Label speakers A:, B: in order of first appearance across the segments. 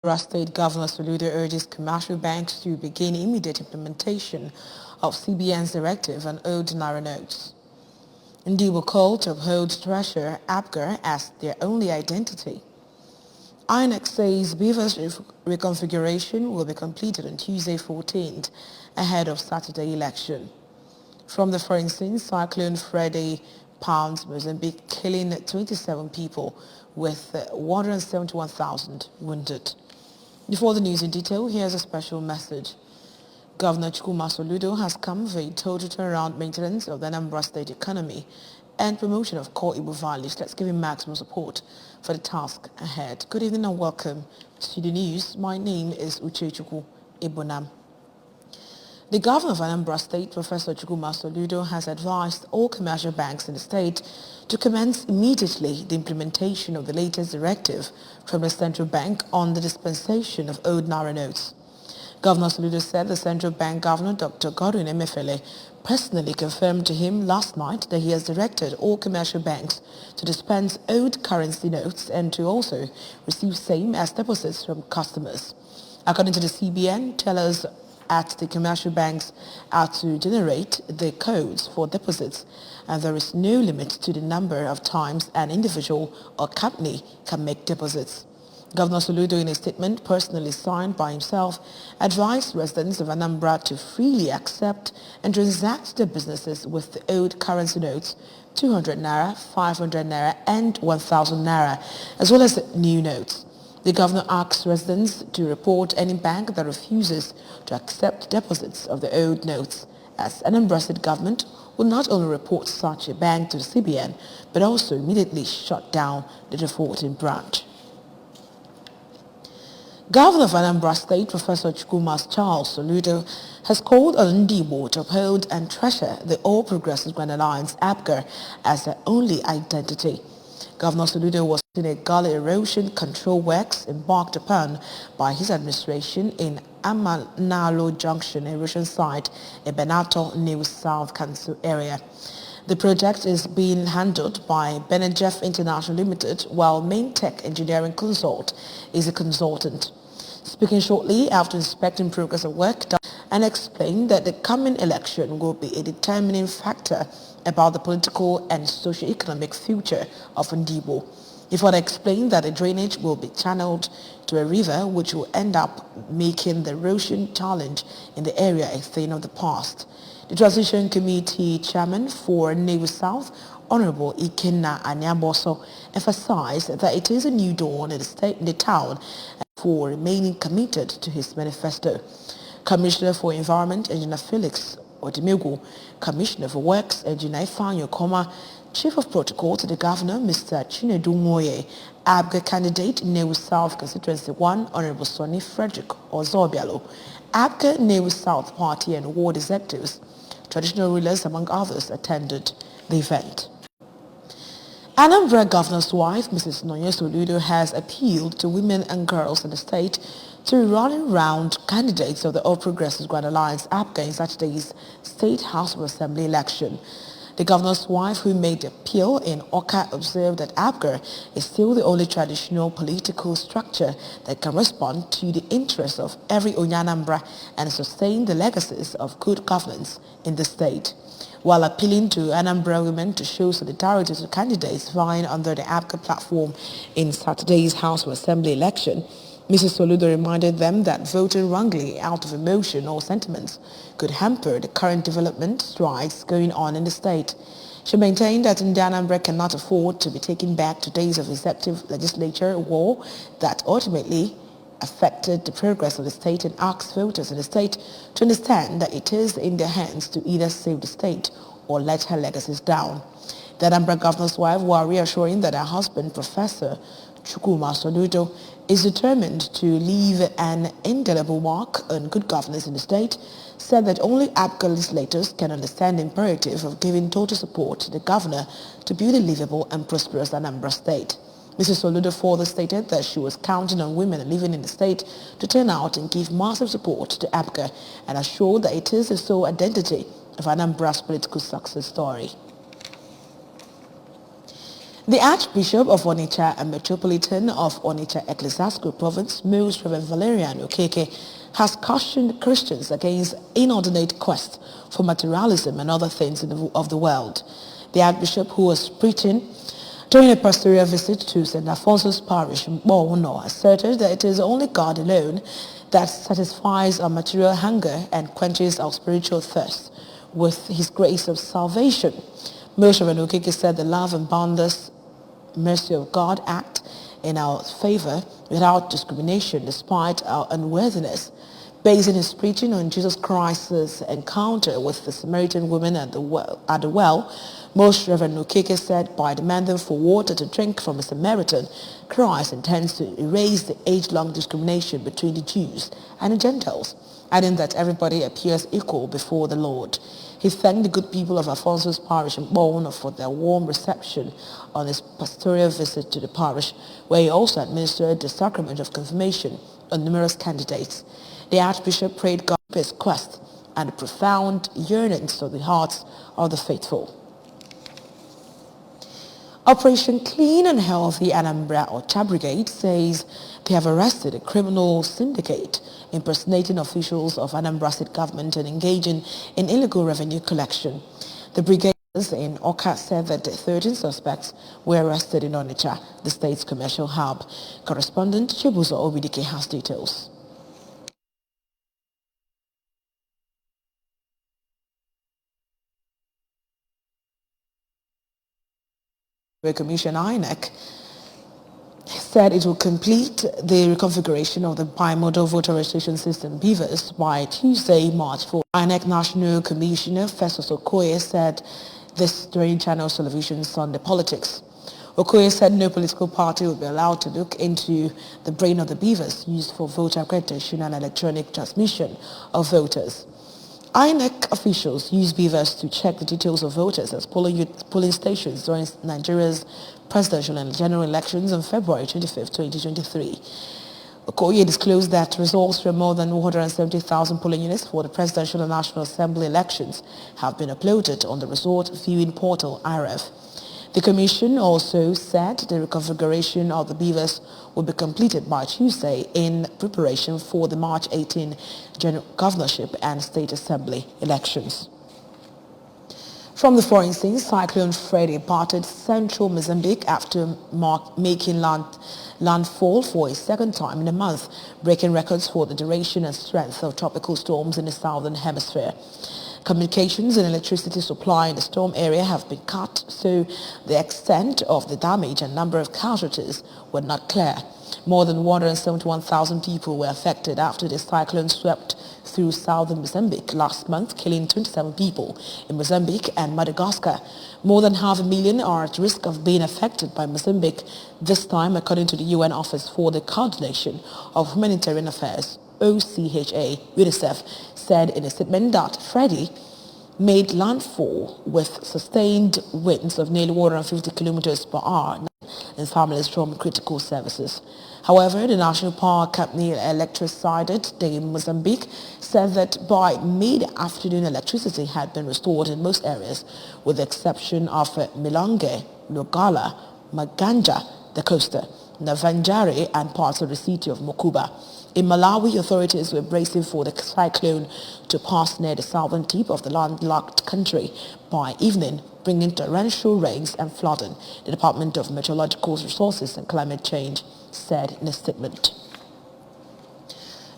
A: Anambra State Governor Soludo urges commercial banks to begin immediate implementation of CBN's directive on old naira notes. Ndi will call to uphold Treasurer Abgar as their only identity. INEC says Beaver's reconfiguration will be completed on Tuesday 14th ahead of Saturday election. From the forensic, Cyclone Freddy pounds Mozambique, killing 27 people with 171,000 wounded. Before the news in detail, here's a special message. Governor Chukwuma Soludo has come for a total turnaround maintenance of the Anambra State economy and promotion of core Igbo values. Let's give him maximum support for the task ahead. Good evening and welcome to the news. My name is Uchechukwu Ibonam. The governor of Anambra State, Professor Chukwuma Soludo, has advised all commercial banks in the state to commence immediately the implementation of the latest directive from the central bank on the dispensation of old naira notes. Governor Soludo said the central bank governor, Dr. Godwin Emefiele, personally confirmed to him last night that he has directed all commercial banks to dispense old currency notes and to also receive same as deposits from customers. According to the CBN, tellers at the commercial banks are to generate the codes for deposits, and there is no limit to the number of times an individual or company can make deposits. Governor Soludo, in a statement personally signed by himself, advised residents of Anambra to freely accept and transact their businesses with the old currency notes, 200 naira, 500 naira and 1,000 naira, as well as the new notes. The governor asks residents to report any bank that refuses to accept deposits of the old notes, as Anambra State government will not only report such a bank to the CBN, but also immediately shut down the defaulting branch. Governor of Anambra State, Professor Chukwuma Charles Soludo, has called on Ndibo to uphold and treasure the All Progressive Grand Alliance APGAR as their only identity. Governor Soludo was in a gully erosion control works embarked upon by his administration in Amanalo Junction erosion site in Benato New South Council area. The project is being handled by Benejef International Limited, while Maintech Engineering Consult is a consultant. Speaking shortly after inspecting progress of work done, and explained that the coming election will be a determining factor about the political and socio-economic future of Ndibo. He further explained that the drainage will be channeled to a river which will end up making the erosion challenge in the area a thing of the past. The Transition Committee Chairman for New South, Honorable Ikenna Anyaboso, emphasized that it is a new dawn in the town for remaining committed to his manifesto. Commissioner for Environment, Engineer Felix Odimegu, Commissioner for Works, Engineer Ifanyo Koma, Chief of Protocol to the Governor, Mr. Chinedu Moye, ABGA candidate, New South Constituency 1, Honorable Sonny Frederick Ozobialo, ABGA New South Party and ward executives, traditional rulers, among others, attended the event. Anambra Governor's wife, Mrs. Nonye Soludo, has appealed to women and girls in the state to run round candidates of the All Progressive Grand Alliance APGA in Saturday's State House of Assembly election. The governor's wife, who made the appeal in Oka, observed that APGA is still the only traditional political structure that can respond to the interests of every Onyanambra and sustain the legacies of good governance in the state. While appealing to Anambra women to show solidarity to candidates vying under the APGA platform in Saturday's House of Assembly election, Mrs. Soludo reminded them that voting wrongly out of emotion or sentiments could hamper the current development strides going on in the state. She maintained that Anambra cannot afford to be taken back to days of deceptive legislature war that ultimately affected the progress of the state, and asked voters in the state to understand that it is in their hands to either save the state or let her legacies down. The Anambra governor's wife, while reassuring that her husband, Professor Chukwuma Soludo, is determined to leave an indelible mark on good governance in the state, said that only APGA legislators can understand the imperative of giving total support to the governor to build a livable and prosperous Anambra state. Mrs. Soludo further stated that she was counting on women living in the state to turn out and give massive support to APGA, and assured that it is the sole identity of Anambra's political success story. The Archbishop of Onitsha and Metropolitan of Onitsha Ecclesiastical Province, Most Reverend Valerian Okeke, has cautioned Christians against inordinate quest for materialism and other things of the world. The Archbishop, who was preaching during a pastoral visit to St. Alphonsus Parish in Bowono, asserted that it is only God alone that satisfies our material hunger and quenches our spiritual thirst with his grace of salvation. Most Reverend Okeke said the love and boundless mercy of God act in our favor without discrimination despite our unworthiness. Basing his preaching on Jesus Christ's encounter with the Samaritan woman at the well, Most Reverend Okeke said by demanding for water to drink from a Samaritan, Christ intends to erase the age-long discrimination between the Jews and the Gentiles, adding that everybody appears equal before the Lord. He thanked the good people of Alphonsus Parish in Bowono for their warm reception on his pastoral visit to the parish, where he also administered the sacrament of confirmation on numerous candidates. The Archbishop prayed God for his quest and the profound yearnings of the hearts of the faithful. Operation Clean and Healthy Anambra Ocha Brigade says they have arrested a criminal syndicate impersonating officials of Anambra State government and engaging in illegal revenue collection. The brigaders in Oka said that 13 suspects were arrested in Onitsha, the state's commercial hub. Correspondent Chibuzo Obidike has details. Commission INEC said it will complete the reconfiguration of the bimodal voter registration system BVAS by Tuesday, March 4. INEC National Commissioner Festus Okoye said this during Channel Television Sunday Politics. Okoye said no political party will be allowed to look into the brain of the BVAS used for voter accreditation and electronic transmission of voters. INEC officials use BVAS to check the details of voters as polling stations during Nigeria's presidential and general elections on February 25, 2023. Okoye disclosed that results from more than 170,000 polling units for the presidential and national assembly elections have been uploaded on the result viewing portal IREV. The commission also said the reconfiguration of the BVAS will be completed by Tuesday in preparation for the March 18 general governorship and state assembly elections. From the foreign scene, Cyclone Freddy parted central Mozambique after making landfall for a second time in a month, breaking records for the duration and strength of tropical storms in the southern hemisphere. Communications and electricity supply in the storm area have been cut, so the extent of the damage and number of casualties were not clear. More than 171,000 people were affected after the cyclone swept through southern Mozambique last month, killing 27 people in Mozambique and Madagascar. More than 500,000 are at risk of being affected by Mozambique this time, according to the UN Office for the Coordination of Humanitarian Affairs, OCHA. UNICEF said in a statement that Freddy made landfall with sustained winds of nearly 150 kilometers per hour and families from critical services. However, the National Power Company Electricidade de Mozambique said that by mid-afternoon electricity had been restored in most areas, with the exception of Milonge, Nogala, Maganja, the coaster, Navanjari and parts of the city of Mokuba. In Malawi, authorities were bracing for the cyclone to pass near the southern tip of the landlocked country by evening, bringing torrential rains and flooding, the Department of Meteorological Resources and Climate Change said in a statement.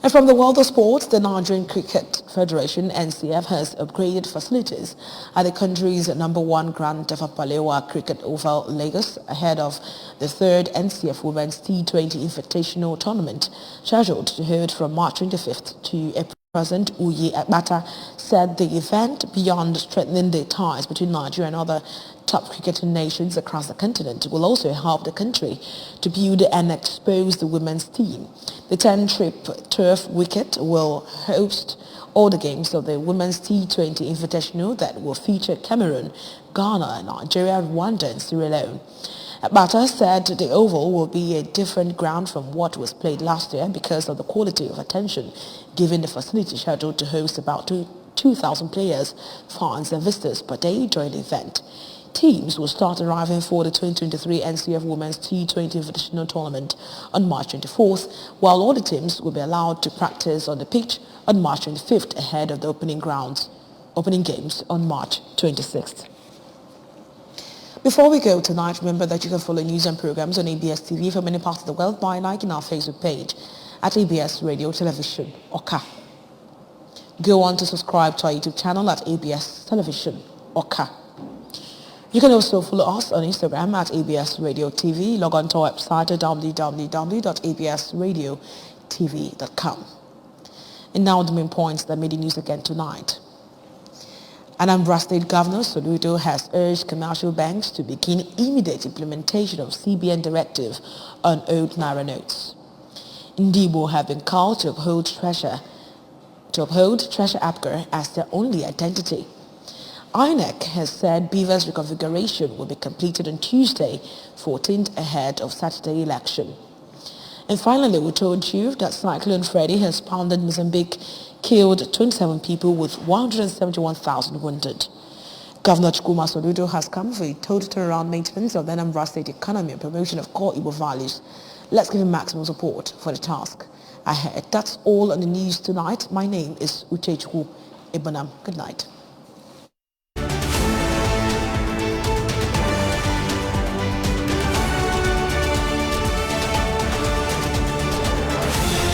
A: And from the world of sports, the Nigerian Cricket Federation, NCF, has upgraded facilities at the country's #1 Grand Tafawa Cricket Oval, Lagos, ahead of the third NCF Women's T20 Invitational Tournament, scheduled to hold from March 25th to April. President Uyi Akbata said the event, beyond strengthening the ties between Nigeria and other top cricketing nations across the continent, will also help the country to build and expose the women's team. The 10-trip turf wicket will host all the games of the Women's T20 Invitational that will feature Cameroon, Ghana, Nigeria, Rwanda and Sierra Leone. Akbata said the Oval will be a different ground from what was played last year because of the quality of attention given the facility scheduled to host about 2,000 players, fans and visitors per day during the event. Teams will start arriving for the 2023 NCF Women's T20 Invitational Tournament on March 24th, while all the teams will be allowed to practice on the pitch on March 25th ahead of the opening games on March 26th. Before we go tonight, remember that you can follow news and programs on ABS TV from many parts of the world by liking our Facebook page at ABS Radio Television Oka. Go on to subscribe to our YouTube channel at ABS Television Oka. You can also follow us on Instagram at ABS Radio TV. Log on to our website at www.absradiotv.com. And now the main points that made the news again tonight. Anambra State Governor Soludo has urged commercial banks to begin immediate implementation of CBN directive on old Naira notes. Ndibo have been called to uphold Treasure APGAR as their only identity. INEC has said Beaver's reconfiguration will be completed on Tuesday, 14th ahead of Saturday election. And finally, we told you that Cyclone Freddy has pounded Mozambique, killed 27 people with 171,000 wounded. Governor Chukwuma Soludo has come for a total turnaround maintenance of the Anambra State economy and promotion of core Igbo values. Let's give him maximum support for the task ahead. That's all on the news tonight. My name is Uchechukwu Ibonam. Good night.